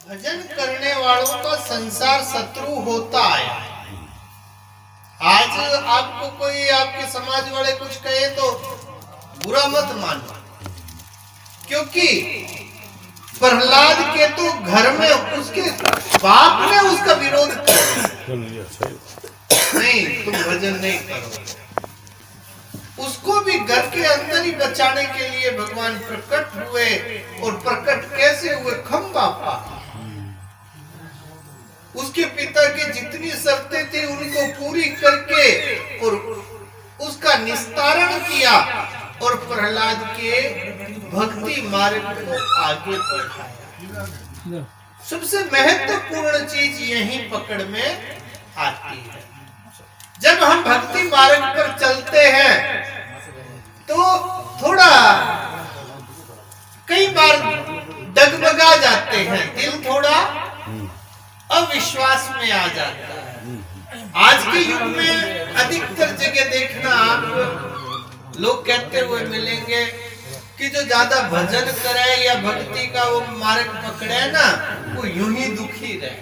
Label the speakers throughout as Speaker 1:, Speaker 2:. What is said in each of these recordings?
Speaker 1: भजन करने वालों का संसार शत्रु होता है। आज आपको कोई आपके समाज वाले कुछ कहे तो बुरा मत मानो, क्योंकि प्रहलाद के तो घर में उसके बाप ने उसका विरोध किया, नहीं तुम भजन नहीं करो। उसको भी घर के अंदर ही बचाने के लिए भगवान प्रकट हुए, और प्रकट कैसे हुए? खंबा पा उसके पिता की जितनी शर्तें थी उनको पूरी करके और उसका निस्तारण किया, और प्रहलाद के भक्ति मार्ग को आगे बढ़ाया। सबसे महत्वपूर्ण चीज यही पकड़ में आती है। जब हम भक्ति मार्ग पर चलते हैं तो थोड़ा कई बार डगमगा जाते हैं, दिल थोड़ा अविश्वास में आ जाता है। आज के युग में अधिकतर जगह देखना आप लोग कहते हुए मिलेंगे कि जो ज्यादा भजन करे या भक्ति का वो मार्ग पकड़े ना, वो यूं ही दुखी रहे।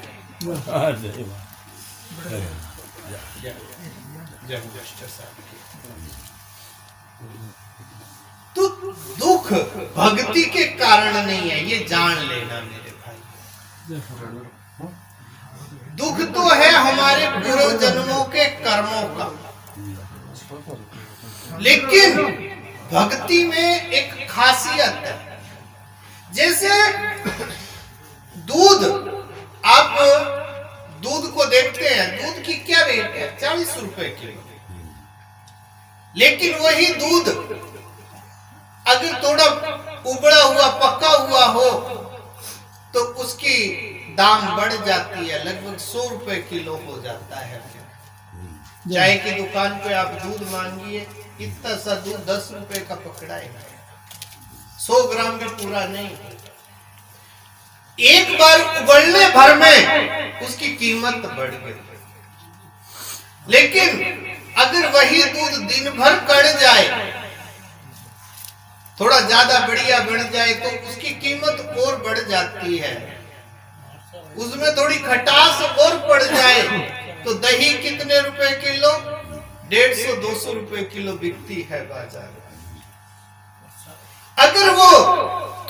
Speaker 1: तो दुख भक्ति के कारण नहीं है, ये जान लेना मेरे भाई। दुख तो है हमारे पूर्व जन्मों के कर्मों का, लेकिन भक्ति में एक खासियत है। जैसे दूध, आप दूध को देखते हैं, दूध की क्या रेट है? 40 रुपए किलो। लेकिन वही दूध अगर थोड़ा उबड़ा हुआ पका हुआ हो तो उसकी दाम बढ़ जाती है, लगभग 100 रुपए किलो हो जाता है। चाय की दुकान पे आप दूध मांगिए, इतना सा दूध 10 रुपए का पकड़ा है, 100 ग्राम भी पूरा नहीं। एक बार उबलने भर में उसकी कीमत बढ़ गई। लेकिन अगर वही दूध दिन भर कड़ जाए, थोड़ा ज्यादा बढ़िया बन जाए, तो उसकी कीमत और बढ़ जाती है। उसमें थोड़ी खटास और पड़ जाए तो दही कितने रुपए किलो? 150-200 रुपए किलो बिकती है बाजार में। अगर वो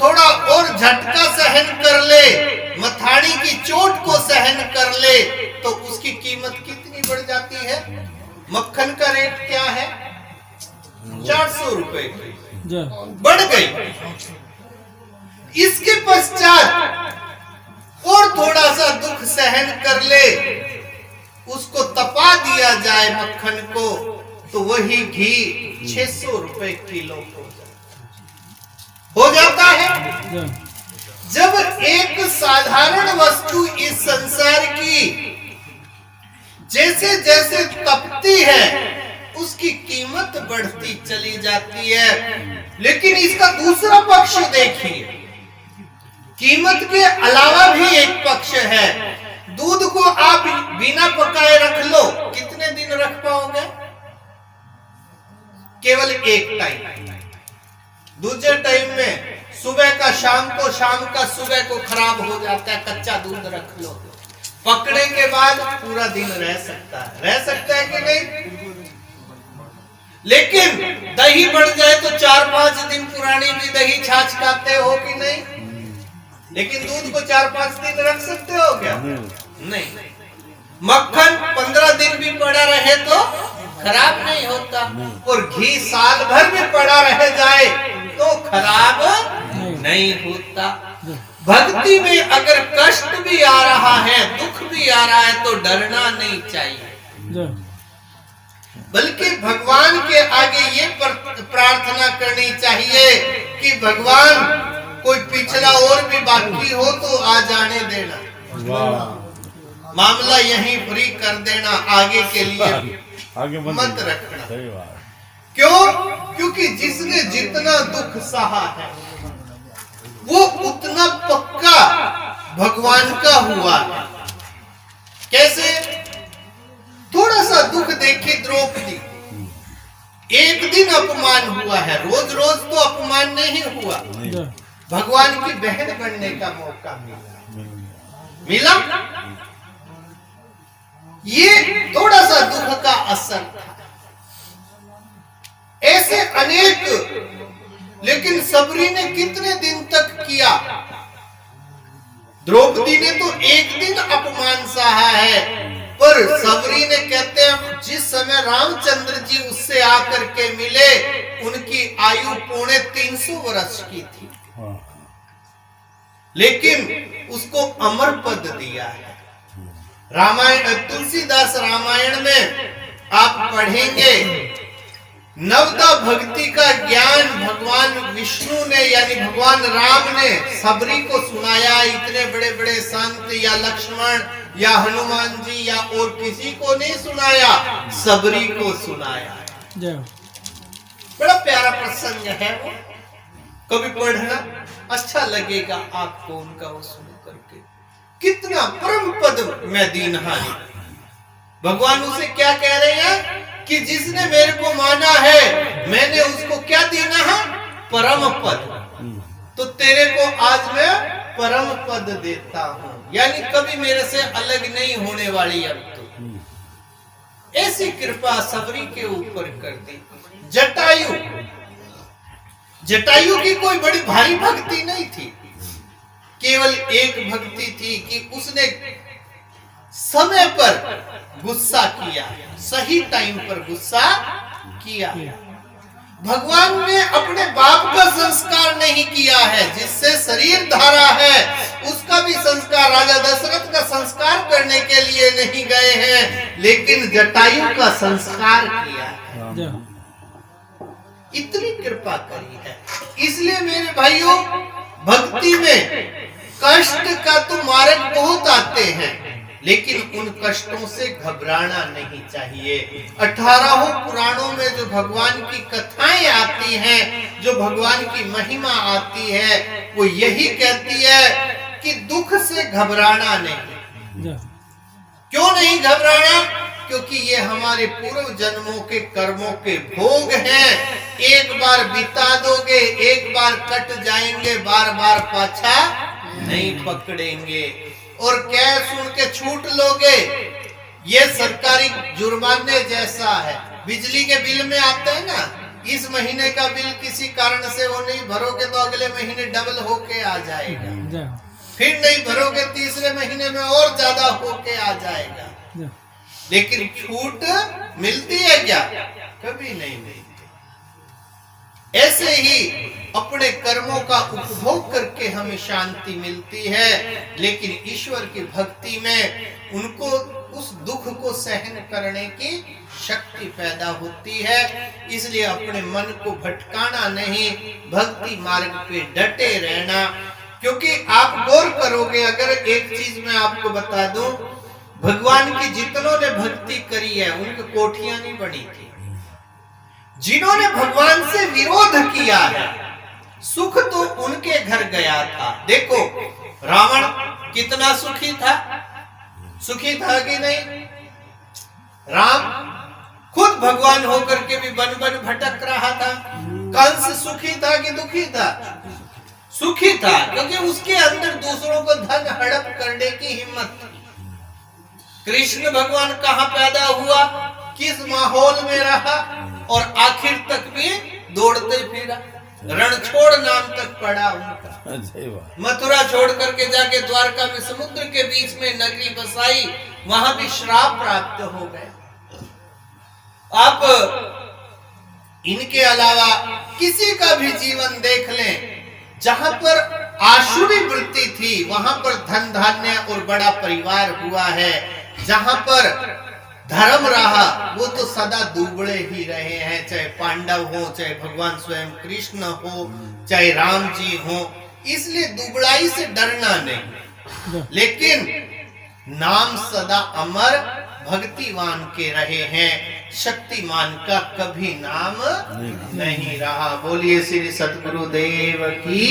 Speaker 1: थोड़ा और झटका सहन कर ले, मथाड़ी की चोट को सहन कर ले, तो उसकी कीमत कितनी बढ़ जाती है? मक्खन का रेट क्या है? 400 रुपए बढ़ गई। इसके पश्चात और थोड़ा सा दुख सहन कर ले, उसको तपा दिया जाए मक्खन को, तो वही घी 600 रुपए किलो हो जाता है। जब एक साधारण वस्तु इस संसार की जैसे जैसे तपती है, उसकी कीमत बढ़ती चली जाती है। लेकिन इसका दूसरा पक्ष देखिए, कीमत के अलावा भी एक पक्ष है। दूध को आप बिना पकाए रख लो, कितने दिन रख पाओगे? केवल एक टाइम। दूसरे टाइम में सुबह का शाम को, शाम का सुबह को खराब हो जाता है। कच्चा दूध रख लो, पकड़े के बाद पूरा दिन रह सकता है कि नहीं? लेकिन दही बढ़ जाए तो 4-5 दिन पुरानी भी दही छाछ खाते हो कि नहीं? लेकिन दूध को 4-5 दिन रख सकते हो क्या? नहीं। मक्खन 15 दिन भी पड़ा रहे तो खराब नहीं होता, और घी साल भर भी पड़ा रह जाए तो खराब नहीं होता। भक्ति में अगर कष्ट भी आ रहा है, दुख भी आ रहा है, तो डरना नहीं चाहिए, बल्कि भगवान के आगे ये प्रार्थना करनी चाहिए कि भगवान कोई पिछला और भी बाकी हो तो आ जाने देना, मामला यहीं फ्री कर देना, आगे के लिए आगे मत रखना। क्यों? क्योंकि जिसने जितना दुख सहा है वो उतना पक्का भगवान का हुआ है। कैसे? थोड़ा सा दुख देखिए द्रौपदी, एक दिन अपमान हुआ है, रोज रोज तो अपमान नहीं हुआ। भगवान की बहन बनने का मौका मिला, मिला। ये थोड़ा सा दुख का असर था। ऐसे अनेक, लेकिन सबरी ने कितने दिन तक किया? द्रौपदी ने तो एक दिन अपमान सहा है, पर सबरी ने, कहते हैं जिस समय रामचंद्र जी उससे आकर के मिले, उनकी आयु 350 वर्ष की थी, लेकिन उसको अमर पद दिया है। रामायण, तुलसीदास रामायण में आप पढ़ेंगे, नवदा भक्ति का ज्ञान भगवान विष्णु ने, यानी भगवान राम ने सबरी को सुनाया। इतने बड़े बड़े संत या लक्ष्मण या हनुमान जी या और किसी को नहीं सुनाया, सबरी को सुनाया। बड़ा प्यारा प्रसंग है वो, कभी पढ़ना अच्छा लगेगा आपको उनका वो सुन करके। कितना परम पद में दीनहारी। भगवान उसे क्या कह रहे हैं कि जिसने मेरे को माना है, मैंने उसको क्या देना है? परम पद। तो तेरे को आज मैं परम पद देता हूं, यानी कभी मेरे से अलग नहीं होने वाली। अब तो ऐसी कृपा सबरी के ऊपर कर दी। जटायु, जटायु की कोई बड़ी भारी भक्ति नहीं थी, केवल एक भक्ति थी कि उसने समय पर गुस्सा किया, सही टाइम पर गुस्सा किया। भगवान ने अपने बाप का संस्कार नहीं किया है, जिससे शरीर धारा है, उसका भी संस्कार राजा दशरथ का संस्कार करने के लिए नहीं गए हैं, लेकिन जटायु का संस्कार किया है। इतनी कृपा करी है। इसलिए मेरे भाइयों, भक्ति में कष्ट का तो मार्ग बहुत आते हैं, लेकिन उन कष्टों से घबराना नहीं चाहिए। 18 पुराणों में जो भगवान की कथाएं आती हैं, जो भगवान की महिमा आती है, वो यही कहती है कि दुख से घबराना नहीं। क्यों नहीं घबराना? क्योंकि ये हमारे पूर्व जन्मों के कर्मों के भोग हैं। एक बार बिता दोगे, एक बार कट जाएंगे, बार बार पाछा नहीं पकड़ेंगे। और क्या सुन के छूट लोगे, ये सरकारी जुर्माने जैसा है। बिजली के बिल में आते हैं ना, इस महीने का बिल किसी कारण से वो नहीं भरोगे तो अगले महीने डबल होके आ जाएगा, फिर नहीं भरोगे तीसरे महीने में और ज्यादा होके आ जाएगा। लेकिन छूट मिलती है क्या? कभी नहीं मिलती। ऐसे ही अपने कर्मों का उपभोग करके हमें शांति मिलती है, लेकिन ईश्वर की भक्ति में उनको उस दुख को सहन करने की शक्ति पैदा होती है। इसलिए अपने मन को भटकाना नहीं, भक्ति मार्ग पे डटे रहना। क्योंकि आप गौर करोगे, अगर एक चीज मैं आपको बता दूं, भगवान की जितनों ने भक्ति करी है उनकी कोठियां नहीं बनी थी। जिन्होंने भगवान से विरोध किया है, सुख तो उनके घर गया था। देखो रावण कितना सुखी था, सुखी था कि नहीं? राम खुद भगवान होकर के भी बन बन भटक रहा था। कंस सुखी था कि दुखी था? सुखी था, क्योंकि उसके अंदर दूसरों को धन हड़प करने की हिम्मत थी। कृष्ण भगवान कहाँ पैदा हुआ, किस माहौल में रहा, और आखिर तक भी दौड़ते फिरा। रणछोड़ नाम तक पड़ा उनका। मथुरा छोड़ करके जाके द्वारका में समुद्र के बीच में नगरी बसाई, वहां भी श्राप प्राप्त हो गए। आप इनके अलावा किसी का भी जीवन देख लें, जहां पर आसुरी वृत्ति थी वहां पर धन धान्य और बड़ा परिवार हुआ है। जहां पर धर्म रहा वो तो सदा दुबड़े ही रहे हैं, चाहे पांडव हो, चाहे भगवान स्वयं कृष्ण हो, चाहे राम जी हो। इसलिए दुबड़ाई से डरना नहीं, लेकिन नाम सदा अमर भक्तिवान के रहे हैं, शक्तिमान का कभी नाम नहीं रहा। बोलिए श्री सद्गुरुदेव की।